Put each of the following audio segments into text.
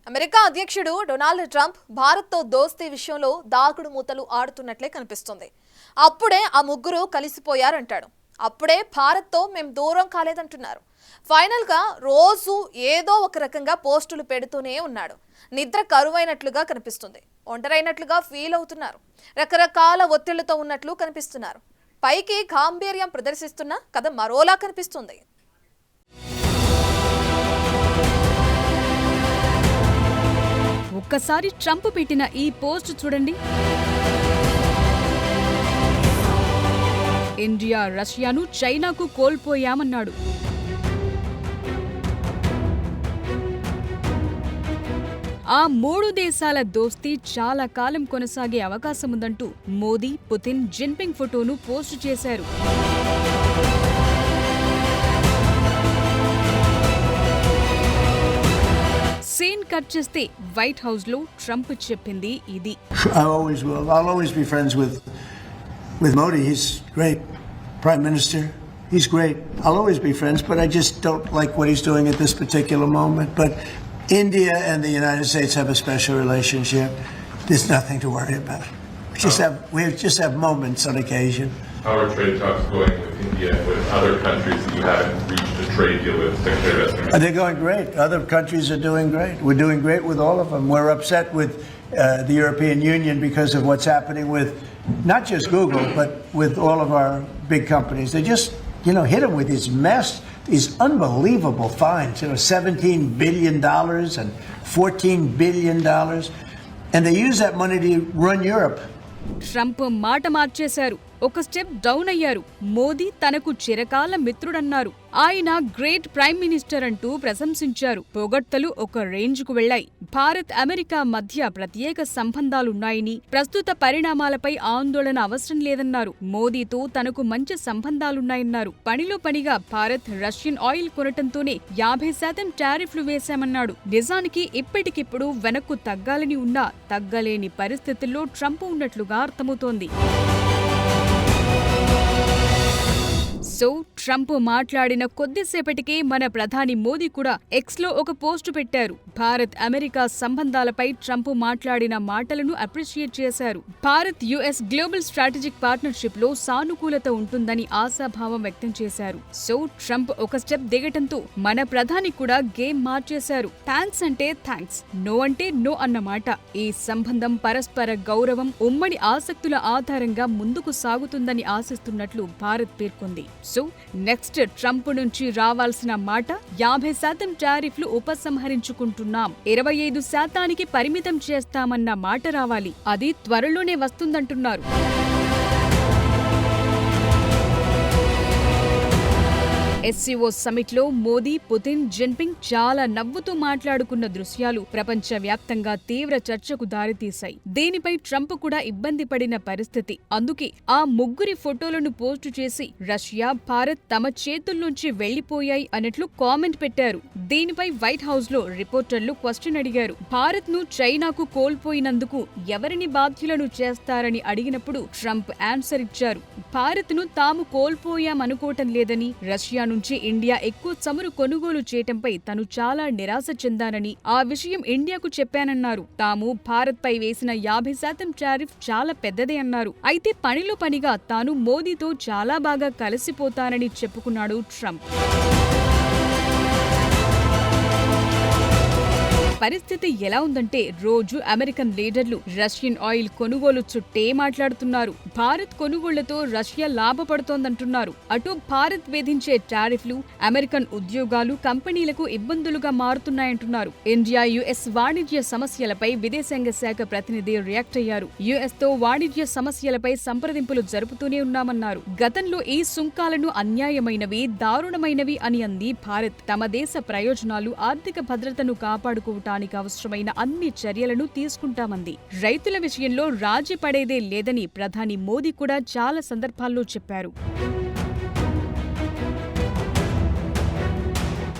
America అధ్యక్షుడు Donald Trump భారత్తో దోస్తీ విషయంలో దాగుడు మూతలు ఆడుతున్నట్లే కనిపిస్తుంది. అప్పుడే ఆ ముగ్గురు కలిసిపోయారంటాడు. అప్పుడే భారత్తో మేం దూరం కాలేదంటున్నారు. ఫైనల్గా రోజు ఏదో ఒక రకంగా పోస్టులు పెడుతూనే ఉన్నాడు. నిద్ర కరువైనట్లుగా కనిపిస్తుంది. ఒంటరైనట్లుగా ఫీల్ అవుతున్నారు. రకరకాల ఒత్తిళ్లతో ఉన్నట్లు కనిపిస్తున్నారు. పైకి గాంభీర్యం ప్రదర్శిస్తున్న కథ మరోలా కనిపిస్తుంది. ఒక్కసారి ట్రంప్ పెట్టిన ఈ పోస్ట్ చూడండి. ఇండియా రష్యాను చైనాకు కోల్పోయామన్నాడు. ఆ మూడు దేశాల దోస్తీ చాలా కాలం కొనసాగే అవకాశముందంటూ మోదీ, పుతిన్, జిన్పింగ్ ఫోటోను పోస్టు చేశారు. సీన్ కట్ చేస్తే వైట్ హౌస్ లో ట్రంప్ చెప్పింది ఇది. I'll always be friends with Modi. He's great prime minister. He's great. I'll always be friends, but I just don't like what he's doing at this particular moment. But India and the United States have a special relationship. There's nothing to worry about. We just have moments on occasion. How are trade talks going with India and with other countries that you haven't reached a trade deal with, Secretary Vestager? They're going great. Other countries are doing great. We're doing great with all of them. We're upset with the European Union because of what's happening with not just Google, but with all of our big companies. They just, hit them with these unbelievable fines. $17 billion and $14 billion. And they use that money to run Europe. Trump మాట మార్చేశారు. ఒక step down అయ్యారు. మోదీ తనకు చిరకాల మిత్రుడన్నారు. ఆయన great prime minister అంటూ ప్రశంసించారు. పొగడ్తలు ఒక రేంజ్కు వెళ్లాయి. భారత్ అమెరికా మధ్య ప్రత్యేక సంబంధాలున్నాయని, ప్రస్తుత పరిణామాలపై ఆందోళన అవసరం లేదన్నారు. మోదీతో తనకు మంచి సంబంధాలున్నాయన్నారు. పనిలో పనిగా భారత్ రష్యన్ ఆయిల్ కొనటంతోనే 50% టారిఫ్లు వేశామన్నాడు. నిజానికి ఇప్పటికిప్పుడు వెనక్కు తగ్గాలని ఉన్నా తగ్గలేని పరిస్థితుల్లో ట్రంప్ ఉన్నట్లుగా అర్థమవుతోంది. సో ట్రంప్ మాట్లాడిన కొద్దిసేపటికే మన ప్రధాని మోదీ కూడా ఎక్స్లో ఒక పోస్టు పెట్టారు. భారత్ అమెరికా సంబంధాలపై ట్రంప్ మాట్లాడిన మాటలను అప్రిషియేట్ చేశారు. Bharat US global strategic partnership లో సానుకూలత ఉంటుందని ఆశాభావం వ్యక్తం చేశారు. సో ట్రంప్ ఒక స్టెప్ దిగటంతో మన ప్రధాని కూడా గేమ్ మార్చేశారు. థ్యాంక్స్ అంటే థ్యాంక్స్, నో అంటే నో అన్నమాట. ఈ సంబంధం పరస్పర గౌరవం, ఉమ్మడి ఆసక్తుల ఆధారంగా ముందుకు సాగుతుందని ఆశిస్తున్నట్లు భారత్ పేర్కొంది. సో నెక్స్ట్ ట్రంప్ నుంచి రావాల్సిన మాట 50% టారిఫ్లు ఉపసంహరించుకుంటున్నాం, 25% పరిమితం చేస్తామన్న మాట రావాలి. అది త్వరలోనే వస్తుందంటున్నారు. ఎస్సీఓ సమిట్ లో మోదీ, పుతిన్, జిన్పింగ్ చాలా నవ్వుతూ మాట్లాడుకున్న దృశ్యాలు ప్రపంచవ్యాప్తంగా తీవ్ర చర్చకు దారితీశాయి. దీనిపై ట్రంప్ కూడా ఇబ్బంది పడిన పరిస్థితి. అందుకే ఆ ముగ్గురి ఫోటోలను పోస్టు చేసి రష్యా, భారత్ తమ చేతుల్లోంచి వెళ్లిపోయాయి అన్నట్లు కామెంట్ పెట్టారు. దీనిపై వైట్ హౌస్ లో రిపోర్టర్లు క్వశ్చన్ అడిగారు. భారత్ ను చైనాకు కోల్పోయినందుకు ఎవరిని బాధ్యులను చేస్తారని అడిగినప్పుడు ట్రంప్ ఆన్సర్ ఇచ్చారు. భారత్ ను తాము కోల్పోయామనుకోవటం లేదని, రష్యా నుంచి ఇండియా ఎక్కువ చమురు కొనుగోలు చేయటంపై తను చాలా నిరాశ చెందానని, ఆ విషయం ఇండియాకు చెప్పానన్నారు. తాము భారత్ పై వేసిన 50% టారిఫ్ చాలా పెద్దదే అన్నారు. అయితే పనిలో పనిగా తాను మోదీతో చాలా బాగా కలిసిపోతానని చెప్పుకున్నాడు ట్రంప్. పరిస్థితి ఎలా ఉందంటే రోజు అమెరికన్ లీడర్లు రష్యన్ ఆయిల్ కొనుగోలు చుట్టే మాట్లాడుతున్నారు. భారత్ కొనుగోళ్లతో రష్యా లాభపడుతోందంటున్నారు. అటు భారత్ విధించే టారిఫ్లు అమెరికన్ ఉద్యోగాలు, కంపెనీలకు ఇబ్బందులుగా మారుతున్నాయంటున్నారు. ఇండియా యుఎస్ వాణిజ్య సమస్యలపై విదేశాంగ శాఖ ప్రతినిధి రియాక్ట్ అయ్యారు. యుఎస్ తో వాణిజ్య సమస్యలపై సంప్రదింపులు జరుపుతూనే ఉన్నామన్నారు. గతంలో ఈ సుంకాలను అన్యాయమైనవి, దారుణమైనవి అని అంది భారత్. తమ దేశ ప్రయోజనాలు, ఆర్థిక భద్రతను కాపాడుకోవటానికి అవసరమైన అన్ని చర్యలను తీసుకుంటామంది. రైతుల విషయంలో రాజీ పడేదే లేదని ప్రధాని మోదీ కూడా చాలా సందర్భాల్లో చెప్పారు.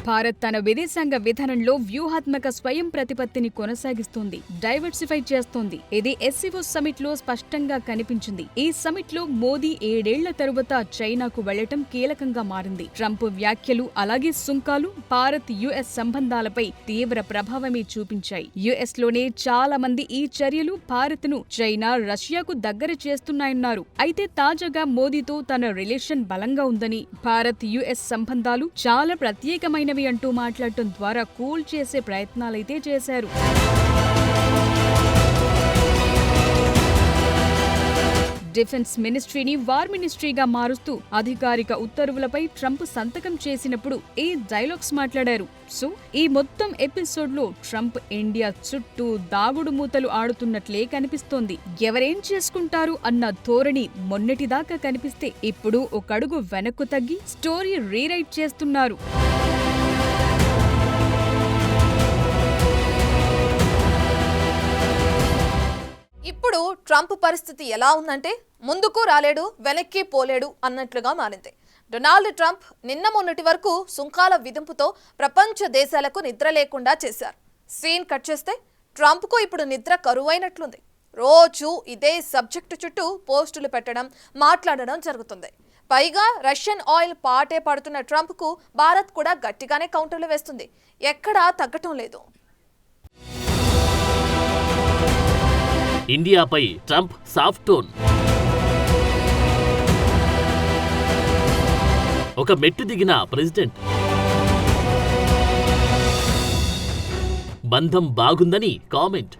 భారత్ తన విదేశాంగ విధానంలో వ్యూహాత్మక స్వయం ప్రతిపత్తిని కొనసాగిస్తోంది, డైవర్సిఫై చేస్తోంది. ఇది SCO సమిట్ లో స్పష్టంగా కనిపించింది. ఈ సమిట్ లో మోదీ 7 ఏళ్ల తరువాత చైనాకు వెళ్లటం కీలకంగా మారింది. ట్రంప్ వ్యాఖ్యలు అలాగే సుంకాలు భారత్ US సంబంధాలపై తీవ్ర ప్రభావమే చూపించాయి. US లోనే చాలా మంది ఈ చర్యలు భారత్ ను చైనా, రష్యాకు దగ్గర చేస్తున్నాయన్నారు. అయితే తాజాగా మోదీతో తన రిలేషన్ బలంగా ఉందని, భారత్ US సంబంధాలు చాలా ప్రత్యేకమైనవి అంటూ మాట్లాడటం ద్వారా కూల్ చేసే ప్రయత్నాలైతే చేశారు. డిఫెన్స్ మినిస్ట్రీని వార్ మినిస్ట్రీగా మారుస్తూ అధికారిక ఉత్తర్వులపై ట్రంప్ సంతకం చేసినప్పుడు ఈ డైలాగ్స్ మాట్లాడారు. సో ఈ మొత్తం ఎపిసోడ్ లో ట్రంప్ ఇండియా చుట్టూ దాగుడు మూతలు ఆడుతున్నట్లే కనిపిస్తోంది. ఎవరేం చేసుకుంటారు అన్న ధోరణి మొన్నటిదాకా కనిపిస్తే ఇప్పుడు ఒక అడుగు వెనక్కు తగ్గి స్టోరీ రీరైట్ చేస్తున్నారు. ఇప్పుడు ట్రంప్ పరిస్థితి ఎలా ఉందంటే ముందుకు రాలేడు, వెనక్కి పోలేడు అన్నట్లుగా మారింది. డొనాల్డ్ ట్రంప్ నిన్న మొన్నటి వరకు సుంకాల విధింపుతో ప్రపంచ దేశాలకు నిద్ర లేకుండా చేశారు. సీన్ కట్ చేస్తే ట్రంప్కు ఇప్పుడు నిద్ర కరువైనట్లుంది. రోజు ఇదే సబ్జెక్టు చుట్టూ పోస్టులు పెట్టడం, మాట్లాడడం జరుగుతుంది. పైగా రష్యన్ ఆయిల్ పాటే పడుతున్న ట్రంప్కు భారత్ కూడా గట్టిగానే కౌంటర్లు వేస్తుంది. ఎక్కడా తగ్గటం లేదు. ఇండియాపై ట్రంప్ సాఫ్ట్ టోన్. ఒక మెట్టు దిగిన ప్రెసిడెంట్. బంధం బాగుందని కామెంట్.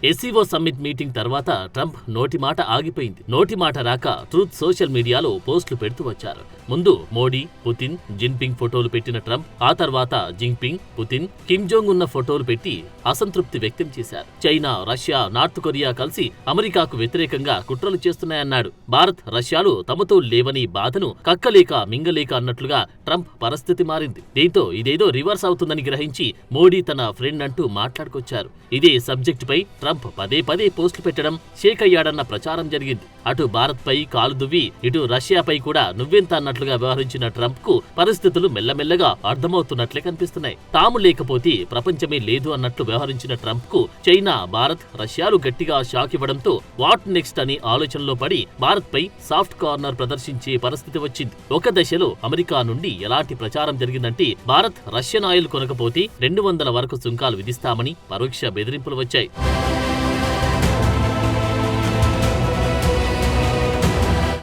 SCO సమ్మిట్ మీటింగ్ తర్వాత ట్రంప్ నోటి మాట ఆగిపోయింది. నోటి మాట రాక ట్రూత్ సోషల్ మీడియాలో పోస్టులు పెడుతూ వచ్చారు. ముందు మోడీ, పుతిన్, జిన్పింగ్ ఫోటోలు పెట్టిన ట్రంప్ ఆ తర్వాత జిన్పింగ్, పుతిన్, కిమ్ జోంగ్ ఉన్న ఫోటోలు పెట్టి అసంతృప్తి వ్యక్తం చేశారు. చైనా, రష్యా, నార్త్ కొరియా కలిసి అమెరికాకు వ్యతిరేకంగా కుట్రలు చేస్తున్నాయన్నాడు. భారత్, రష్యాలు తమతో లేవని బాధను కక్కలేక మింగలేక అన్నట్లుగా ట్రంప్ పరిస్థితి మారింది. దీంతో ఇదేదో రివర్స్ అవుతుందని గ్రహించి మోడీ తన ఫ్రెండ్ అంటూ మాట్లాడుకొచ్చారు. ఇదే సబ్జెక్టుపై ట్రంప్ పదే పదే పోస్టులు పెట్టడం షేక్ అయ్యాడన్న ప్రచారం జరిగింది. అటు భారత్ పై కాలు దువ్వి ఇటు రష్యాపై కూడా నువ్వెంత అన్నట్లుగా వ్యవహరించిన ట్రంప్ కు పరిస్థితులు మెల్లమెల్లగా అర్థమవుతున్నట్లే కనిపిస్తున్నాయి. తాము లేకపోతే ప్రపంచమే లేదు అన్నట్లు వ్యవహరించిన ట్రంప్ కు చైనా, భారత్, రష్యాలు గట్టిగా షాక్ ఇవ్వడంతో వాట్ నెక్స్ట్ అని ఆలోచనలో పడి భారత్ పై సాఫ్ట్ కార్నర్ ప్రదర్శించే పరిస్థితి వచ్చింది. ఒక దశలో అమెరికా నుండి ఎలాంటి ప్రచారం జరిగిందంటే భారత్ రష్యన్ ఆయిల్ కొనకపోతే 200 వరకు సుంకాలు విధిస్తామని పరోక్ష బెదిరింపులు వచ్చాయి.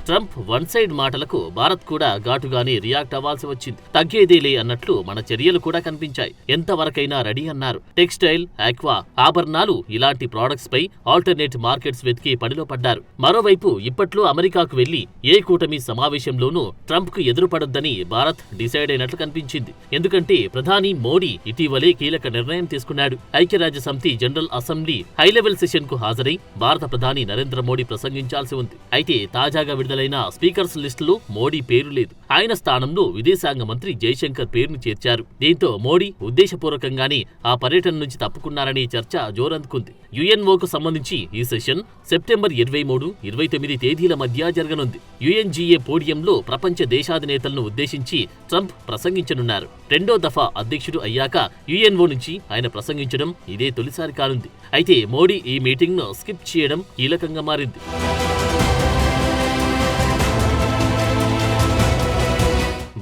ట్రంప్ వన్ సైడ్ మాటలకు భారత్ కూడా ఘాటుగానే రియాక్ట్ అవ్వాల్సి వచ్చింది. తగ్గేదేలే అన్నట్లు మన చర్యలు కూడా కనిపించాయి. ఎంతవరకైనా రెడీ అన్నారు. టెక్స్టైల్, ఆక్వా, ఆభరణాలు ఇలాంటి ప్రొడక్ట్స్ పై ఆల్టర్నేట్ మార్కెట్స్ వెతికి పనిలో పడ్డారు. మరోవైపు ఇప్పట్లో అమెరికాకు వెళ్లి ఏ కూటమి సమావేశంలోనూ ట్రంప్ కు ఎదురుపడొద్దని భారత్ డిసైడ్ అయినట్లు కనిపించింది. ఎందుకంటే ప్రధాని మోడీ ఇటీవలే కీలక నిర్ణయం తీసుకున్నాడు. ఐక్యరాజ్య సమితి general assembly high level session కు హాజరై భారత ప్రధాని నరేంద్ర మోడీ ప్రసంగించాల్సి ఉంది. అయితే తాజాగా విడుదలైన స్పీకర్స్ లిస్టులో మోడీ పేరు లేదు. ఆయన స్థానంలో విదేశాంగ మంత్రి జైశంకర్ పేరును చేర్చారు. దీంతో మోడీ ఉద్దేశపూర్వకంగానే ఆ పర్యటన నుంచి తప్పుకున్నారనే చర్చ జోరందుకుంది. UNOకు సంబంధించి ఈ సెషన్ సెప్టెంబర్ 23, 29 తేదీల మధ్య జరగనుంది. UNGA పోడియంలో ప్రపంచ దేశాధినేతలను ఉద్దేశించి ట్రంప్ ప్రసంగించనున్నారు. రెండో దఫా అధ్యక్షుడు అయ్యాక UNO నుంచి ఆయన ప్రసంగించడం ఇదే తొలిసారి కానుంది. అయితే మోడీ ఈ మీటింగ్ ను స్కిప్ చేయడం కీలకంగా మారింది.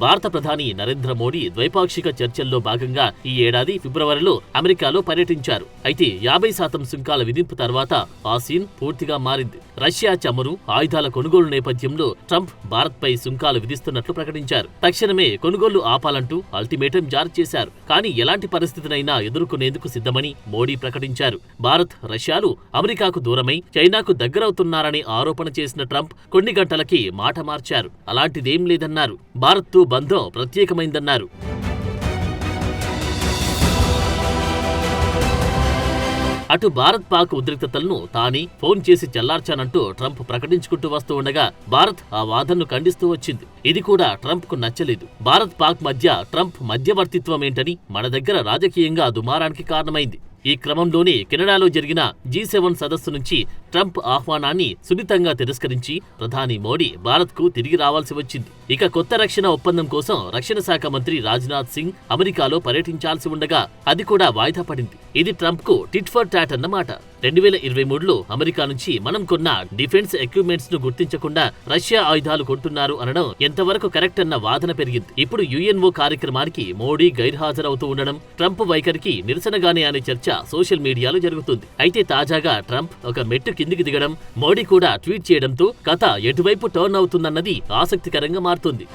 భారత ప్రధాని నరేంద్ర మోడీ ద్వైపాక్షిక చర్చల్లో భాగంగా ఈ ఏడాది ఫిబ్రవరిలో అమెరికాలో పర్యటించారు. అయితే 50% సుంకాల విధింపు తర్వాత ఆ సీన్ పూర్తిగా మారింది. రష్యా చమురు, ఆయుధాల కొనుగోలు నేపథ్యంలో ట్రంప్ భారత్ పై సుంకాలు విధిస్తున్నట్లు ప్రకటించారు. తక్షణమే కొనుగోలు ఆపాలంటూ అల్టిమేటం జారీ చేశారు. కానీ ఎలాంటి పరిస్థితినైనా ఎదుర్కొనేందుకు సిద్ధమని మోడీ ప్రకటించారు. భారత్, రష్యాలు అమెరికాకు దూరమై చైనాకు దగ్గరవుతున్నారనే ఆరోపణ చేసిన ట్రంప్ కొన్ని గంటలకి మాట మార్చారు. అలాంటిదేం లేదన్నారు. భారత్తో బంధం ప్రత్యేకమైందన్నారు. అటు భారత్ పాక్ ఉద్రిక్తతలను తానే ఫోన్ చేసి చల్లార్చానంటూ ట్రంప్ ప్రకటించుకుంటూ వస్తూ ఉండగా భారత్ ఆ వాదనను ఖండిస్తూ వచ్చింది. ఇది కూడా ట్రంప్ కు నచ్చలేదు. భారత్ పాక్ మధ్య ట్రంప్ మధ్యవర్తిత్వం ఏంటని మన దగ్గర రాజకీయంగా దుమారానికి కారణమైంది. ఈ క్రమంలోనే కెనడాలో జరిగిన G7 సదస్సు నుంచి ట్రంప్ ఆహ్వానాన్ని సున్నితంగా తిరస్కరించి ప్రధాని మోడీ భారత్కు తిరిగి రావాల్సి వచ్చింది. ఇక కొత్త రక్షణ ఒప్పందం కోసం రక్షణ శాఖ మంత్రి రాజ్నాథ్ సింగ్ అమెరికాలో పర్యటించాల్సి ఉండగా అది కూడా వాయిదా పడింది. ఇది ట్రంప్కు టిట్ ఫర్ టాట్ అన్నమాట. 2023లో అమెరికా నుంచి మనం కొన్న డిఫెన్స్ ఎక్విప్మెంట్స్ ను గుర్తించకుండా రష్యా ఆయుధాలు కొంటున్నారు అనడం ఎంతవరకు కరెక్ట్ అన్న వాదన పెరిగింది. ఇప్పుడు UNO కార్యక్రమానికి మోడీ గైర్హాజరవుతూ ఉండడం ట్రంప్ వైఖరికి నిరసనగానే అనే చర్చ సోషల్ మీడియాలో జరుగుతుంది. అయితే తాజాగా ట్రంప్ ఒక మెట్టు కిందికి దిగడం, మోడీ కూడా ట్వీట్ చేయడంతో కథ ఎటువైపు టర్న్ అవుతుందన్నది ఆసక్తికరంగా మారుతుంది.